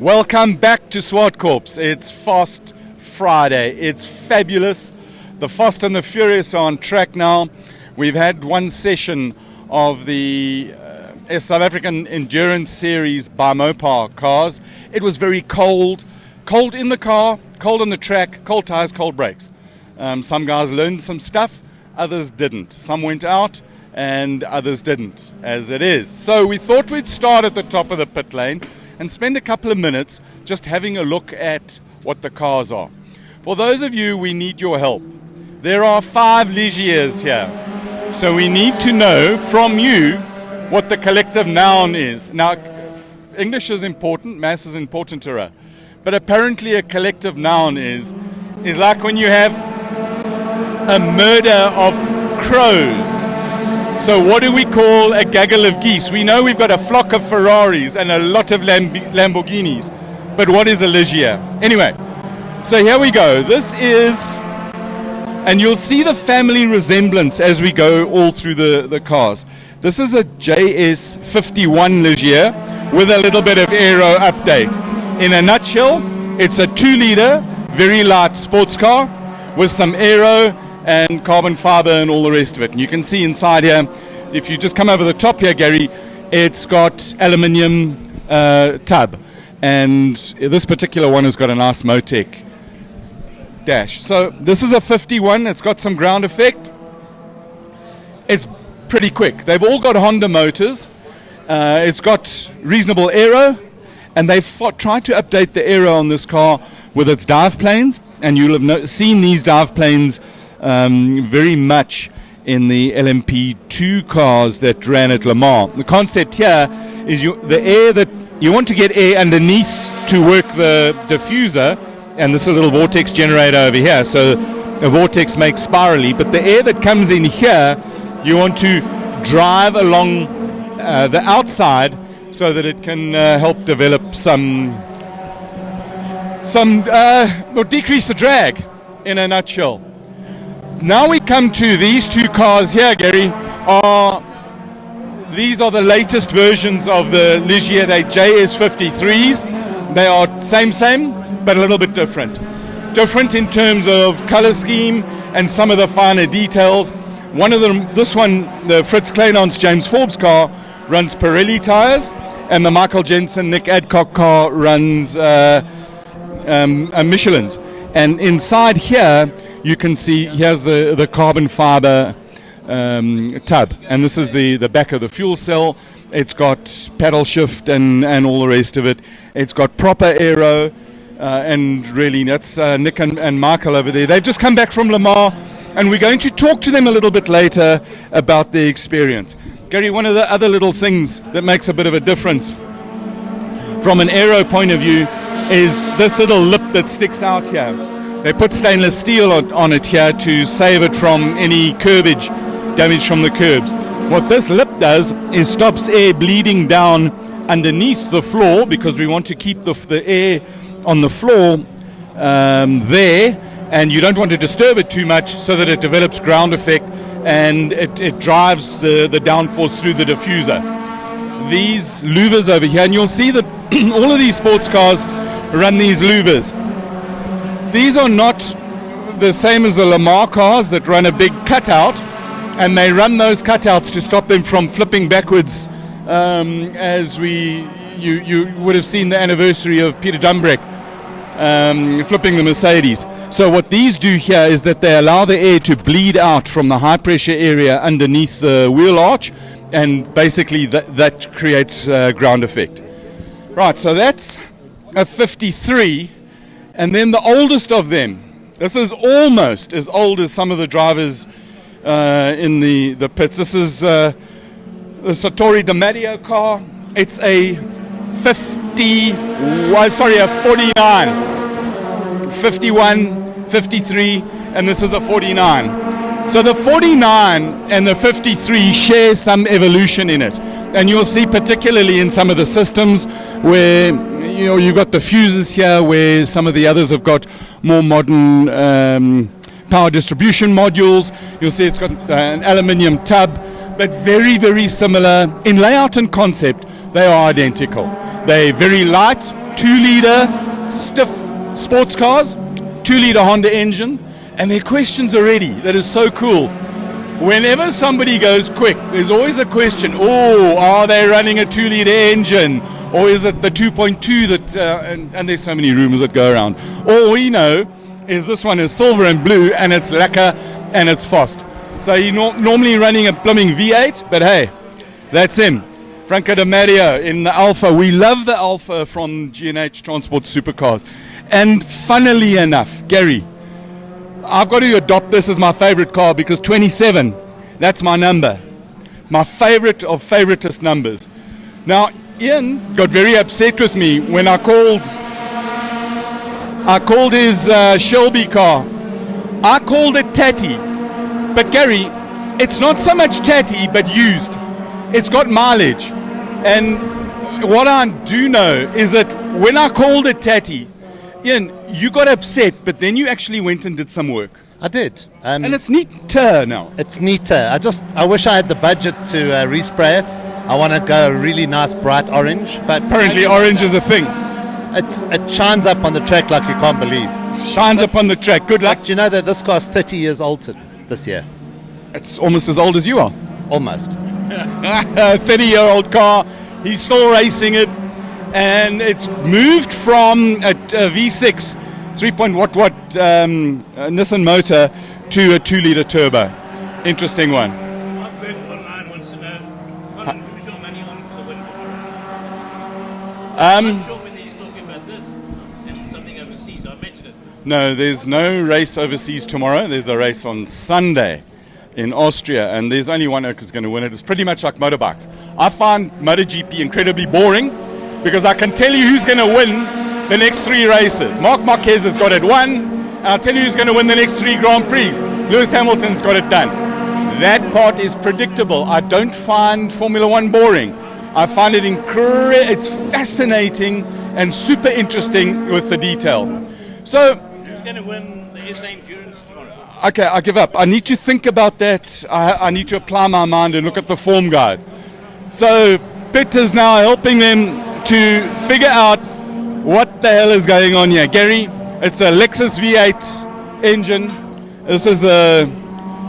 Welcome back to SWAT Corps. It's Fast Friday. It's fabulous. The Fast and the Furious are on track now. We've had one session of the South African Endurance Series by Mopar cars. It was very cold. Cold in the car, cold on the track, cold tires, cold brakes. Some guys learned some stuff, others didn't. Some went out and others didn't, as it is. So we thought we'd start at the top of the pit lane and spend a couple of minutes just having a look at what the cars are. For those of you, we need your help. There are 5 Ligiers here. So we need to know from you what the collective noun is. Now, English is important, maths is important to her. But apparently a collective noun is like when you have a murder of crows. So what do we call a gaggle of geese? We know we've got a flock of Ferraris and a lot of Lamborghinis. But what is a Ligier? Anyway, so here we go. This is, and you'll see the family resemblance as we go all through the cars. This is a JS51 Ligier with a little bit of aero update. In a nutshell, it's a 2-liter, very light sports car with some aero and carbon fiber and all the rest of it. And you can see inside here, if you just come over the top here, Gary, it's got aluminium tub. And this particular one has got a nice Motec dash. So this is a 51. It's got some ground effect. It's pretty quick. They've all got Honda motors. It's got reasonable aero. And they've tried to update the aero on this car with its dive planes. And you'll have seen these dive planes very much in the LMP2 cars that ran at Le Mans. The concept here is the air that you want to get air underneath to work the diffuser, and this is a little vortex generator over here, so a vortex makes spirally, but the air that comes in here you want to drive along the outside so that it can help develop or decrease the drag in a nutshell. Now we come to these 2 cars here, Gary. These are the latest versions of the Ligier. They're JS53s. They are same, but a little bit different. Different in terms of color scheme and some of the finer details. One of them, this one, the Fritz Kleinon's James Forbes car, runs Pirelli tires, and the Michael Jensen Nick Adcock car runs Michelin's. And inside here, you can see here's the carbon fiber tub, and this is the back of the fuel cell. It's got paddle shift and all the rest of it. It's got proper aero, and really that's Nick and Michael over there. They've just come back from Le Mans, and we're going to talk to them a little bit later about the experience. Gary, one of the other little things that makes a bit of a difference from an aero point of view is this little lip that sticks out here. They put stainless steel on it here to save it from any curbage, damage from the curbs. What this lip does is stops air bleeding down underneath the floor, because we want to keep the air on the floor there, and you don't want to disturb it too much so that it develops ground effect and it drives the downforce through the diffuser. These louvers over here, and you'll see that all of these sports cars run these louvers. These are not the same as the Le Mans cars that run a big cutout, and they run those cutouts to stop them from flipping backwards, as you would have seen the anniversary of Peter Dumbrek flipping the Mercedes. So what these do here is that they allow the air to bleed out from the high pressure area underneath the wheel arch, and basically that creates ground effect. Right, so that's a 53. And then the oldest of them, this is almost as old as some of the drivers in the pits. This is the Sartori D'Amadio car. It's a 49, 51, 53, and this is a 49. So the 49 and the 53 share some evolution in it. And you'll see particularly in some of the systems where you've got the fuses here, where some of the others have got more modern power distribution modules. You'll see it's got an aluminium tub, but very, very similar in layout and concept. They are identical. They're very light, 2-litre stiff sports cars, 2-litre Honda engine, and their questions already. That is so cool. Whenever somebody goes quick, there's always a question, are they running a 2-litre engine? Or is it the 2.2 that, and there's so many rumors that go around. All we know is this one is silver and blue, and it's lacquer, and it's fast. So he's normally running a plumbing V8, but hey, that's him. Franco De Mario in the Alpha. We love the Alpha from G&H Transport Supercars. And funnily enough, Gary, I've got to adopt this as my favorite car because 27, that's my number. My favorite of favoritist numbers. Now, Ian got very upset with me when I called his Shelby car. I called it tatty. But Gary, it's not so much tatty, but used. It's got mileage. And what I do know is that when I called it tatty, Ian, you got upset, but then you actually went and did some work. I did. And it's neater now. It's neater. I wish I had the budget to respray it. I want to go a really nice bright orange. But apparently orange is a thing. It shines up on the track like you can't believe. Shines up on the track. Good luck. But you know that this car's 30 years old this year. It's almost as old as you are. Almost. 30-year-old car. He's still racing it. And it's moved from a V6 3-point Nissan motor to a 2-litre turbo. Interesting one. Online wants to know, Colin, who's your money on for the win tomorrow? I'm sure when he's talking about this and something overseas, I imagine it's... No, there's no race overseas tomorrow. There's a race on Sunday in Austria, and there's only one who's going to win it. It's pretty much like motorbikes. I find MotoGP incredibly boring because I can tell you who's going to win the next 3 races. Marc Marquez has got it won, and I'll tell you who's going to win the next 3 Grand Prix. Lewis Hamilton's got it done. That part is predictable. I don't find Formula One boring. I find it it's fascinating and super interesting with the detail. So, who's going to win the SA Endurance tomorrow? Okay, I give up. I need to think about that. I need to apply my mind and look at the form guide. So, Pitt is now helping them to figure out what the hell is going on here. Gary, it's a Lexus V8 engine. This is the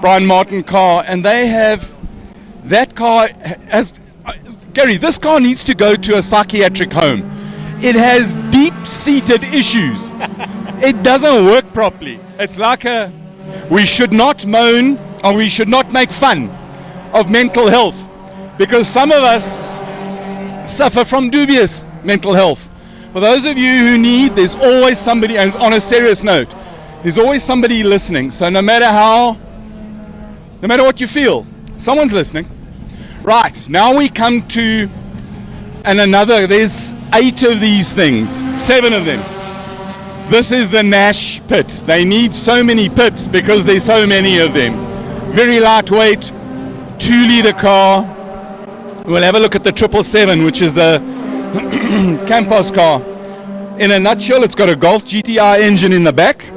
Brian Martin car, and they have that car as Gary, this car needs to go to a psychiatric home. It has deep-seated issues. It doesn't work properly. It's like we should not moan or we should not make fun of mental health, because some of us suffer from dubious mental health. For those of you who need, there's always somebody, and on a serious note, there's always somebody listening. So no matter what you feel, someone's listening. Right, now we come to there's 8 of these things, 7 of them. This is the Nash pit. They need so many pits because there's so many of them. Very lightweight, 2-litre car. We'll have a look at the 777, which is the Campos car. In a nutshell, it's got a Golf GTI engine in the back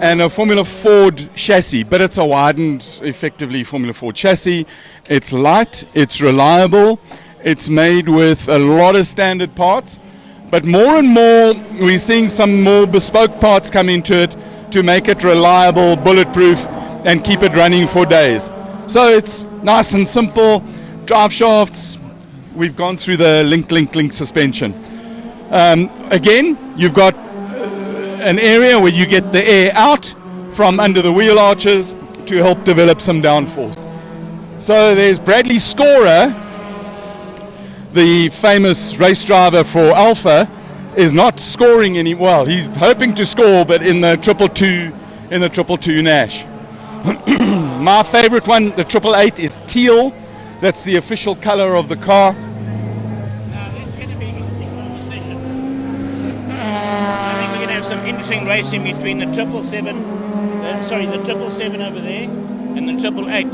and a Formula Ford chassis, but it's a widened, effectively, Formula Ford chassis. It's light, it's reliable, it's made with a lot of standard parts, but more and more we're seeing some more bespoke parts come into it to make it reliable, bulletproof, and keep it running for days. So it's nice and simple. Drive shafts, we've gone through the link suspension. Again, you've got an area where you get the air out from under the wheel arches to help develop some downforce. So there's Bradley Scorer, the famous race driver for Alpha, is not scoring well, he's hoping to score, but in the 222 Nash. My favorite one, the 888, is teal. That's the official color of the car. Now, that's going to be an interesting conversation. I think we're going to have some interesting racing between the 777 over there and the 888.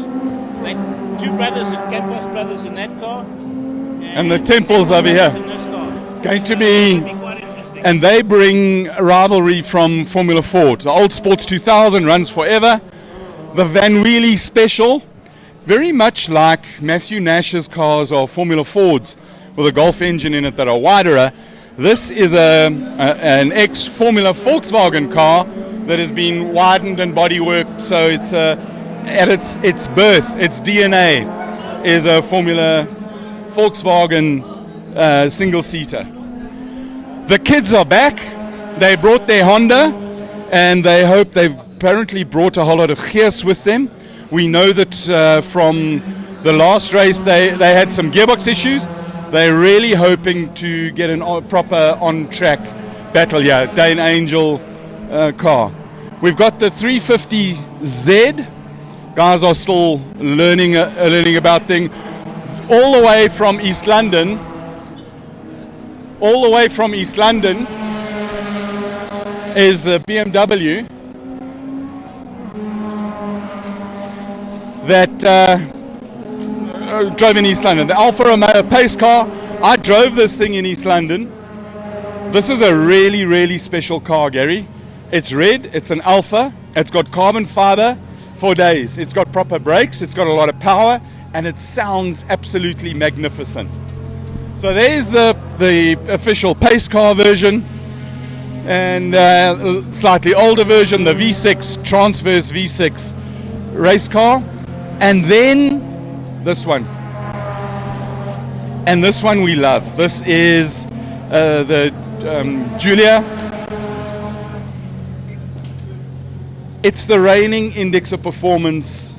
They're 2 brothers, Campos brothers in that car. And the Temples over here. In this car. Going to be quite interesting. And they bring rivalry from Formula Ford. The old Sports 2000 runs forever. The Van Wheelie Special, very much like Matthew Nash's cars are Formula Fords with a Golf engine in it that are wider. This is an ex-Formula Volkswagen car that has been widened and bodyworked, so it's at its birth, its DNA is a Formula Volkswagen single-seater. The kids are back. They brought their Honda, and they've apparently brought a whole lot of gears with them. We know that from the last race they had some gearbox issues. They're really hoping to get a proper on-track battle here, Dane Angel car. We've got the 350Z. Guys are still learning about things. All the way from East London. Is the BMW that drove in East London. The Alfa Romeo pace car. I drove this thing in East London. This is a really, really special car, Gary. It's red, it's an Alfa, it's got carbon fiber for days. It's got proper brakes, it's got a lot of power, and it sounds absolutely magnificent. So there's the official pace car version, and slightly older version, the V6 Transverse V6 race car, and then this one. And this one we love. This is the Giulia. It's the reigning Index of Performance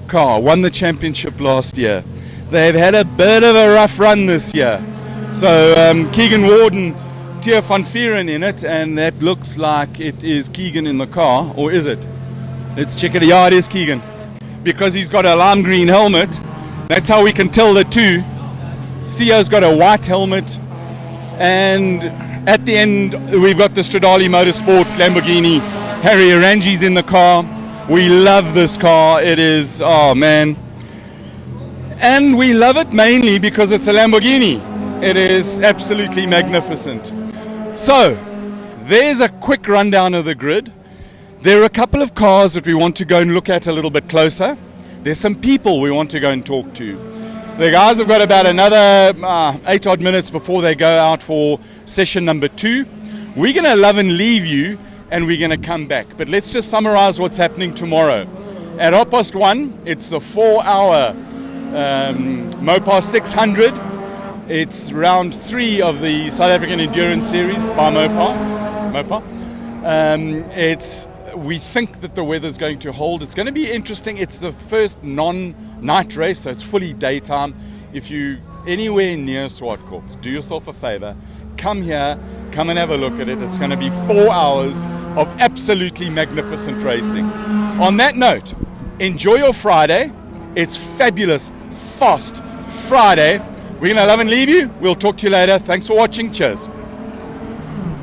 car. Won the championship last year. They've had a bit of a rough run this year. So Keegan Ward and Tia van Vieren in it, and that looks like it is Keegan in the car, or is it? Let's check it. Yeah, it is Keegan, because he's got a lime green helmet. That's how we can tell the two. Sio's got a white helmet, and at the end we've got the Stradale Motorsport Lamborghini. Harry Arangi's in the car. We love this car. It is, oh man. And we love it mainly because it's a Lamborghini. It is absolutely magnificent. So, there's a quick rundown of the grid. There are a couple of cars that we want to go and look at a little bit closer. There's some people we want to go and talk to. The guys have got about another 8 odd minutes before they go out for session number 2. We're going to love and leave you, and we're going to come back. But let's just summarize what's happening tomorrow. At 1:30, it's the 4-hour Mopar 600. It's round 3 of the South African Endurance Series by Mopar. We think that the weather's going to hold. It's going to be interesting. It's the first non-night race, so it's fully daytime. If you anywhere near Swartkorps, do yourself a favor. Come here, come and have a look at it. It's going to be 4 hours of absolutely magnificent racing. On that note, enjoy your Friday. It's fabulous, fast Friday. We're going to love and leave you. We'll talk to you later. Thanks for watching. Cheers.